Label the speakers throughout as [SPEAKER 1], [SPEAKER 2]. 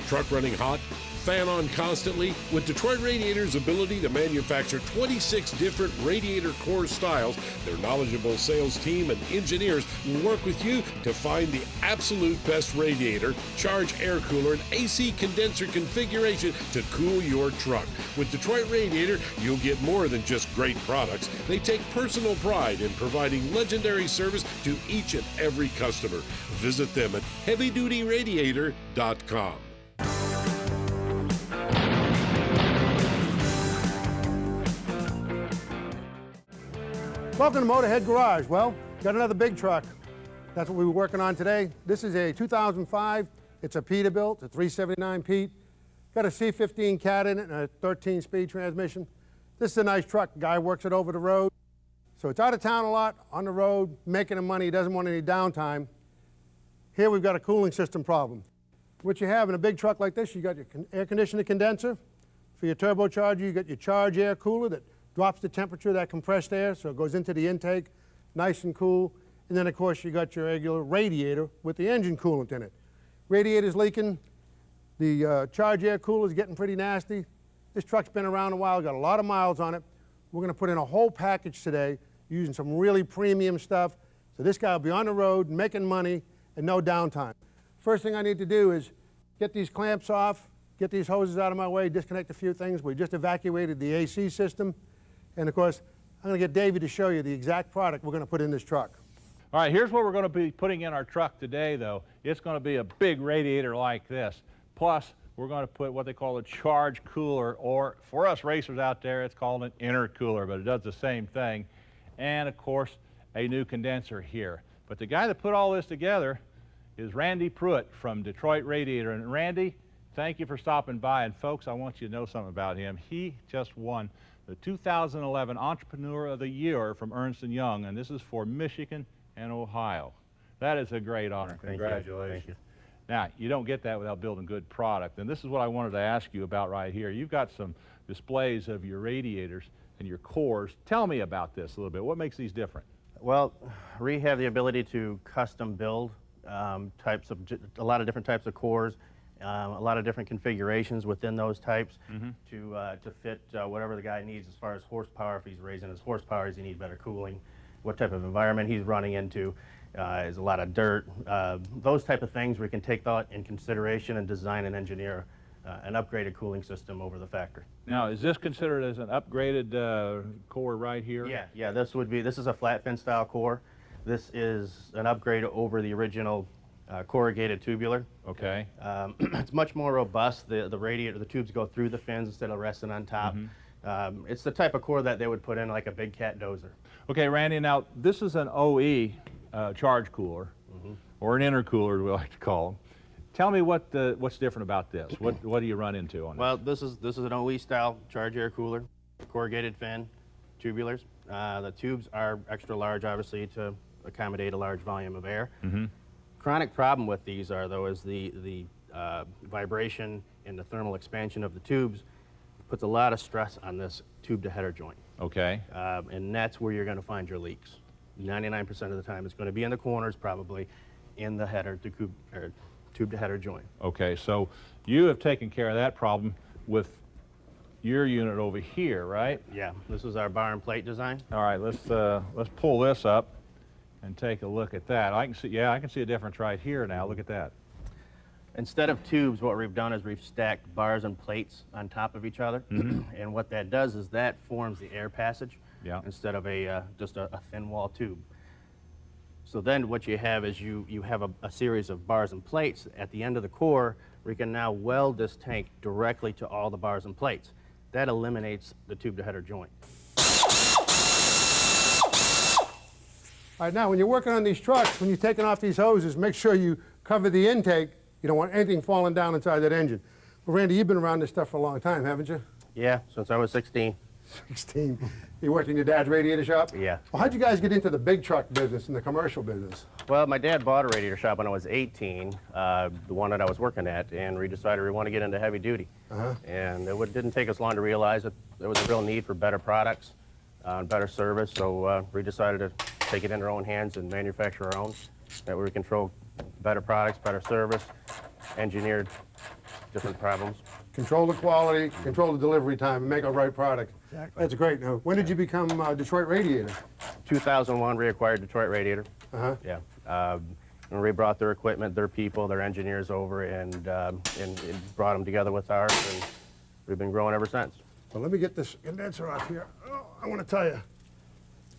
[SPEAKER 1] Truck running hot? Fan on constantly? With Detroit Radiator's ability to manufacture 26 different radiator core styles, their knowledgeable sales team and engineers will work with you to find the absolute best radiator, charge air cooler, and AC condenser configuration to cool your truck. With Detroit Radiator, you'll get more than just great products. They take personal pride in providing legendary service to each and every customer. Visit them at heavydutyradiator.com.
[SPEAKER 2] Welcome to Motorhead Garage. Well, got another big truck. That's what we were working on today. This is a 2005. It's a Peterbilt, a 379 Pete. Got a C15 cat in it and a 13-speed transmission. This is a nice truck. Guy works it over the road. So it's out of town a lot, on the road, making him money. He doesn't want any downtime. Here we've got a cooling system problem. What you have in a big truck like this, you got your air conditioner condenser. For your turbocharger, you got your charge air cooler that drops the temperature of that compressed air, so it goes into the intake, nice and cool. And then, of course, you got your regular radiator with the engine coolant in it. Radiator's leaking. The charge air cooler's getting pretty nasty. This truck's been around a while, got a lot of miles on it. We're going to put in a whole package today using some really premium stuff. So this guy will be on the road, making money, and no downtime. First thing I need to do is get these clamps off, get these hoses out of my way, disconnect a few things. We just evacuated the AC system. And of course, I'm going to get Davey to show you the exact product we're going to put in this truck.
[SPEAKER 3] All right, here's what we're going to be putting in our truck today, though. It's going to be a big radiator like this. Plus, we're going to put what they call a charge cooler, or for us racers out there, it's called an intercooler, but it does the same thing. And of course, a new condenser here. But the guy that put all this together is Randy Pruitt from Detroit Radiator. And Randy, thank you for stopping by. And folks, I want you to know something about him. He just won the 2011 Entrepreneur of the Year from Ernst & Young, and this is for Michigan and Ohio. That is a great honor. Congratulations. Thank you. Now, you don't get that without building good product, and this is what I wanted to ask you about right here. You've got some displays of your radiators and your cores. Tell me about this a little bit. What makes these different?
[SPEAKER 4] Well, we have the ability to custom build a lot of different types of cores, a lot of different configurations within those types to fit whatever the guy needs as far as horsepower. If he's raising his horsepower, does he need better cooling? What type of environment he's running into? Is a lot of dirt? Those type of things we can take that in consideration and design and engineer an upgraded cooling system over the factory.
[SPEAKER 3] Now, is this considered as an upgraded core right here?
[SPEAKER 4] Yeah. This is a flat fin style core. This is an upgrade over the original corrugated tubular.
[SPEAKER 3] Okay.
[SPEAKER 4] It's much more robust. The radiator, the tubes go through the fins instead of resting on top. It's the type of core that they would put in like a big cat dozer.
[SPEAKER 3] Okay, Randy, now this is an OE charge cooler, or an intercooler, we like to call them. Tell me what's different about this. What do you run into on
[SPEAKER 4] Well, this is an OE style charge air cooler, corrugated fin, tubulars. The tubes are extra large, obviously, to accommodate a large volume of air. Chronic problem with these is the vibration and the thermal expansion of the tubes puts a lot of stress on this tube to header joint.
[SPEAKER 3] Okay.
[SPEAKER 4] And that's where you're going to find your leaks. 99% of the time it's going to be in the corners, probably in the header to tube to header joint.
[SPEAKER 3] Okay, so you have taken care of that problem with your unit over here, right?
[SPEAKER 4] Yeah, this is our bar and plate design.
[SPEAKER 3] All right, let's pull this up and take a look at that. I can see a difference right here now. Look at that.
[SPEAKER 4] Instead of tubes, what we've done is we've stacked bars and plates on top of each other. And what that does is that forms the air passage instead of just a thin wall tube. So then what you have is you have a series of bars and plates at the end of the core where you can now weld this tank directly to all the bars and plates. That eliminates the tube to header joint.
[SPEAKER 2] All right, now when you're working on these trucks, when you're taking off these hoses, make sure you cover the intake. You don't want anything falling down inside that engine. Well, Randy, you've been around this stuff for a long time, haven't you?
[SPEAKER 4] Yeah, since I was 16.
[SPEAKER 2] 16. You worked in your dad's radiator shop?
[SPEAKER 4] Yeah.
[SPEAKER 2] Well, how'd you guys get into the big truck business and the commercial business?
[SPEAKER 4] Well, my dad bought a radiator shop when I was 18, the one that I was working at, and we decided we want to get into heavy duty. And it didn't take us long to realize that there was a real need for better products and better service, so we decided to take it in our own hands and manufacture our own. That way we control better products, better service, engineered different problems.
[SPEAKER 2] Control the quality, control the delivery time, and make a right product.
[SPEAKER 4] Exactly.
[SPEAKER 2] That's great. Now, when did you become Detroit Radiator?
[SPEAKER 4] 2001 reacquired Detroit Radiator.
[SPEAKER 2] Uh-huh.
[SPEAKER 4] Yeah. And we brought their equipment, their people, their engineers over, and brought them together with ours, and we've been growing ever since.
[SPEAKER 2] Well, let me get this condenser off here. Oh, I want to tell you.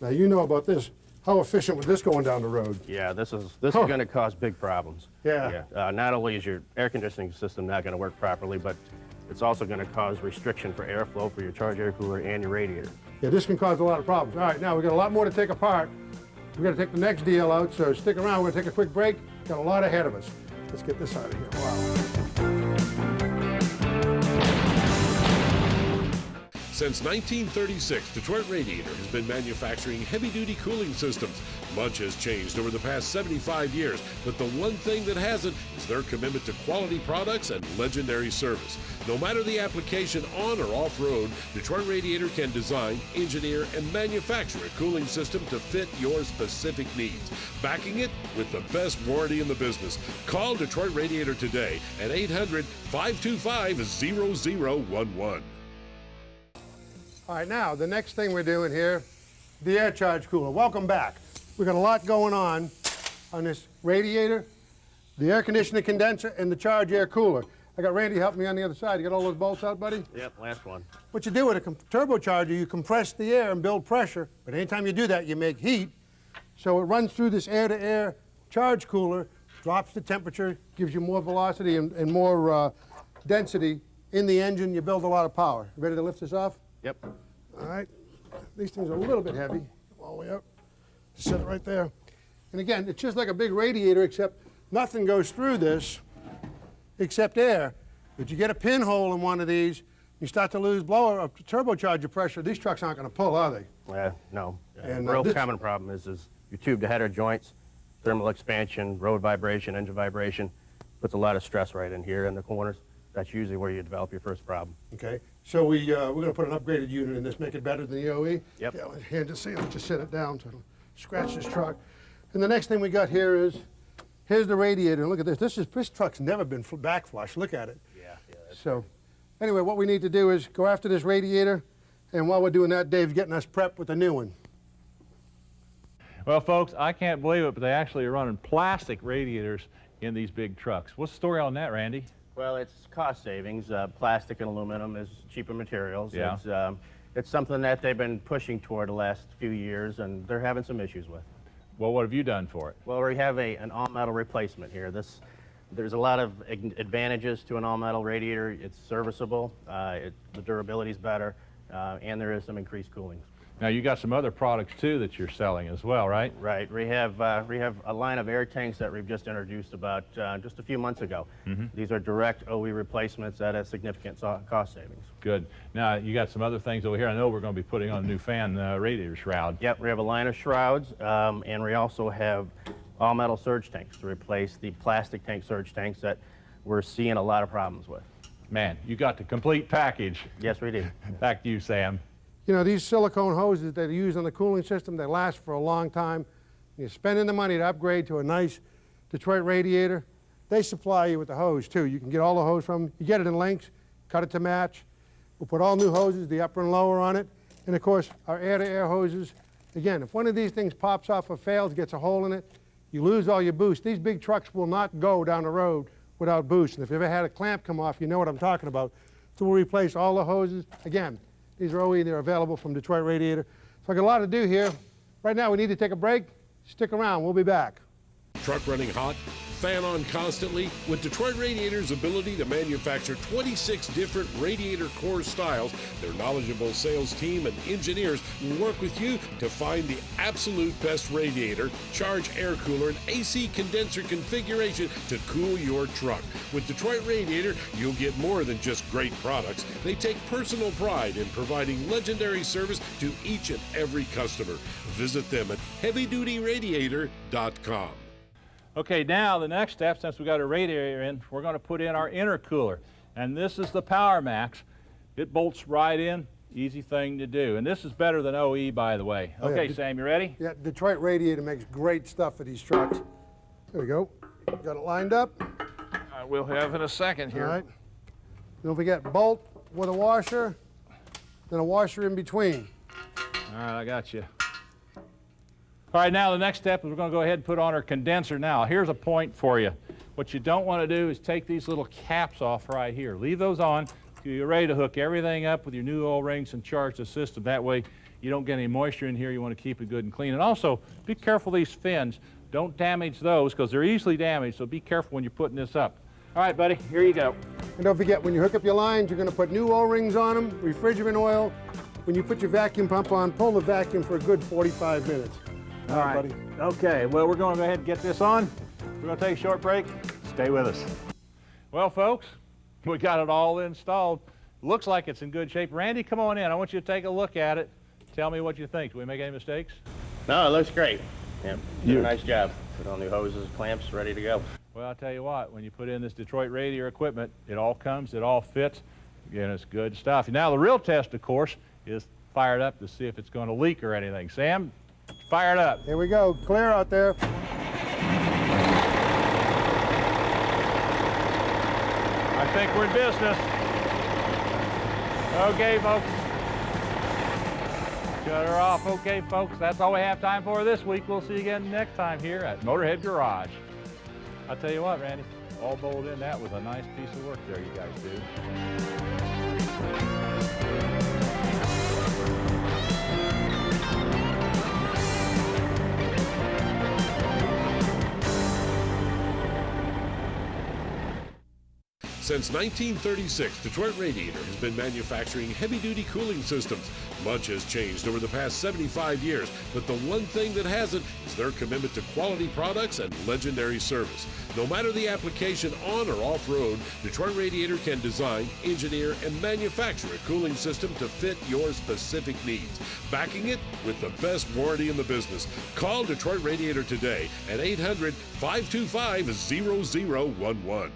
[SPEAKER 2] Now, you know about this. How efficient was this going down the road?
[SPEAKER 4] Yeah, this is going to cause big problems.
[SPEAKER 2] Yeah.
[SPEAKER 4] Not only is your air conditioning system not going to work properly, but it's also going to cause restriction for airflow for your charge air cooler and your radiator.
[SPEAKER 2] Yeah, this can cause a lot of problems. All right, now we've got a lot more to take apart. We've got to take the next deal out, so stick around. We're going to take a quick break. Got a lot ahead of us. Let's get this out of here. Wow.
[SPEAKER 1] Since 1936, Detroit Radiator has been manufacturing heavy-duty cooling systems. Much has changed over the past 75 years, but the one thing that hasn't is their commitment to quality products and legendary service. No matter the application on or off-road, Detroit Radiator can design, engineer, and manufacture a cooling system to fit your specific needs, backing it with the best warranty in the business. Call Detroit Radiator today at 800-525-0011.
[SPEAKER 2] All right, now, the next thing we're doing here, the air charge cooler. Welcome back. We've got a lot going on this radiator, the air conditioner condenser, and the charge air cooler. I got Randy helping me on the other side. You got all those bolts out, buddy?
[SPEAKER 4] Yep, last one.
[SPEAKER 2] What you do with a turbocharger, you compress the air and build pressure, but anytime you do that, you make heat. So it runs through this air-to-air charge cooler, drops the temperature, gives you more velocity and more density in the engine. You build a lot of power. Ready to lift this off?
[SPEAKER 4] Yep.
[SPEAKER 2] All right. These things are a little bit heavy. All the way up. Set it right there. And again, it's just like a big radiator, except nothing goes through this except air. But you get a pinhole in one of these, you start to lose blower turbocharger pressure. These trucks aren't going to pull, are they?
[SPEAKER 4] No.
[SPEAKER 2] And,
[SPEAKER 4] the real common problem is your tube to header joints, thermal expansion, road vibration, engine vibration. Puts a lot of stress right in here in the corners. That's usually where you develop your first problem.
[SPEAKER 2] Okay. So we're going to put an upgraded unit in this, make it better than the OE.
[SPEAKER 4] Yep.
[SPEAKER 2] Yeah, here, just see, let's just set it down so it'll scratch this truck. And the next thing we got here is, here's the radiator. Look at this. This truck's never been back flush. Look at it.
[SPEAKER 4] Yeah.
[SPEAKER 2] So anyway, what we need to do is go after this radiator, and while we're doing that, Dave's getting us prepped with a new one.
[SPEAKER 3] Well, folks, I can't believe it, but they actually are running plastic radiators in these big trucks. What's the story on that, Randy?
[SPEAKER 4] Well, it's cost savings. Plastic and aluminum is cheaper materials.
[SPEAKER 3] Yeah.
[SPEAKER 4] It's something that they've been pushing toward the last few years, and they're having some issues with.
[SPEAKER 3] Well, what have you done for it?
[SPEAKER 4] Well, we have an all-metal replacement here. There's a lot of advantages to an all-metal radiator. It's serviceable, the durability is better, and there is some increased cooling.
[SPEAKER 3] Now, you got some other products, too, that you're selling as well, right?
[SPEAKER 4] Right. We have a line of air tanks that we've just introduced about just a few months ago. Mm-hmm. These are direct OE replacements at a significant cost savings.
[SPEAKER 3] Good. Now, you got some other things over here. I know we're going to be putting on a new fan radiator shroud.
[SPEAKER 4] Yep, we have a line of shrouds, and we also have all-metal surge tanks to replace the plastic tank surge tanks that we're seeing a lot of problems with.
[SPEAKER 3] Man, you got the complete package.
[SPEAKER 4] Yes, we do.
[SPEAKER 3] Back to you, Sam.
[SPEAKER 2] You know, these silicone hoses that are used on the cooling system, they last for a long time. You're spending the money to upgrade to a nice Detroit radiator. They supply you with the hose, too. You can get all the hose from them. You get it in lengths, cut it to match. We'll put all new hoses, the upper and lower on it. And, of course, our air-to-air hoses. Again, if one of these things pops off or fails, gets a hole in it, you lose all your boost. These big trucks will not go down the road without boost. And if you ever had a clamp come off, you know what I'm talking about. So we'll replace all the hoses. Again, these are OE, they're available from Detroit Radiator. So I got a lot to do here. Right now, we need to take a break. Stick around, we'll be back.
[SPEAKER 1] Truck running hot, fan on constantly. With Detroit Radiator's ability to manufacture 26 different radiator core styles, their knowledgeable sales team and engineers will work with you to find the absolute best radiator, charge air cooler, and AC condenser configuration to cool your truck. With Detroit Radiator, you'll get more than just great products. They take personal pride in providing legendary service to each and every customer. Visit them at heavydutyradiator.com.
[SPEAKER 3] Okay, now the next step, since we got a radiator in, we're going to put in our intercooler. And this is the Power Max. It bolts right in, easy thing to do. And this is better than OE, by the way.
[SPEAKER 2] Oh,
[SPEAKER 3] okay,
[SPEAKER 2] yeah.
[SPEAKER 3] Sam, you ready?
[SPEAKER 2] Yeah, Detroit Radiator makes great stuff for these trucks. There we go. Got it lined up.
[SPEAKER 3] We'll have in a second here.
[SPEAKER 2] All right. Don't forget bolt with a washer, then a washer in between.
[SPEAKER 3] All right, I got you. All right, now the next step is we're going to go ahead and put on our condenser now. Here's a point for you. What you don't want to do is take these little caps off right here. Leave those on till you're ready to hook everything up with your new O-rings and charge the system. That way you don't get any moisture in here. You want to keep it good and clean. And also, be careful these fins. Don't damage those because they're easily damaged, so be careful when you're putting this up. All right, buddy, here you go.
[SPEAKER 2] And don't forget, when you hook up your lines, you're going to put new O-rings on them, refrigerant oil. When you put your vacuum pump on, pull the vacuum for a good 45 minutes.
[SPEAKER 3] All right,
[SPEAKER 2] buddy.
[SPEAKER 3] Okay, well, we're going to go ahead and get this on. We're going to take a short break. Stay with us. Well, folks, we got it all installed. Looks like it's in good shape. Randy, come on in. I want you to take a look at it. Tell me what you think. Did we make any mistakes?
[SPEAKER 4] No, it looks great. Yeah, did a nice job. Put on new hoses, clamps, ready to go.
[SPEAKER 3] Well, I'll tell you what, when you put in this Detroit radiator equipment, it all comes, it all fits. Again, it's good stuff. Now, the real test, of course, is fired up to see if it's going to leak or anything. Sam, fire it up.
[SPEAKER 2] Here we go. Clear out there.
[SPEAKER 3] I think we're in business. Okay, folks. Shut her off. Okay, folks, that's all we have time for this week. We'll see you again next time here at Motorhead Garage. I'll tell you what, Randy, all bolted in. That was a nice piece of work there you guys do.
[SPEAKER 1] Since 1936, Detroit Radiator has been manufacturing heavy-duty cooling systems. Much has changed over the past 75 years, but the one thing that hasn't is their commitment to quality products and legendary service. No matter the application on or off-road, Detroit Radiator can design, engineer, and manufacture a cooling system to fit your specific needs, backing it with the best warranty in the business. Call Detroit Radiator today at 800-525-0011.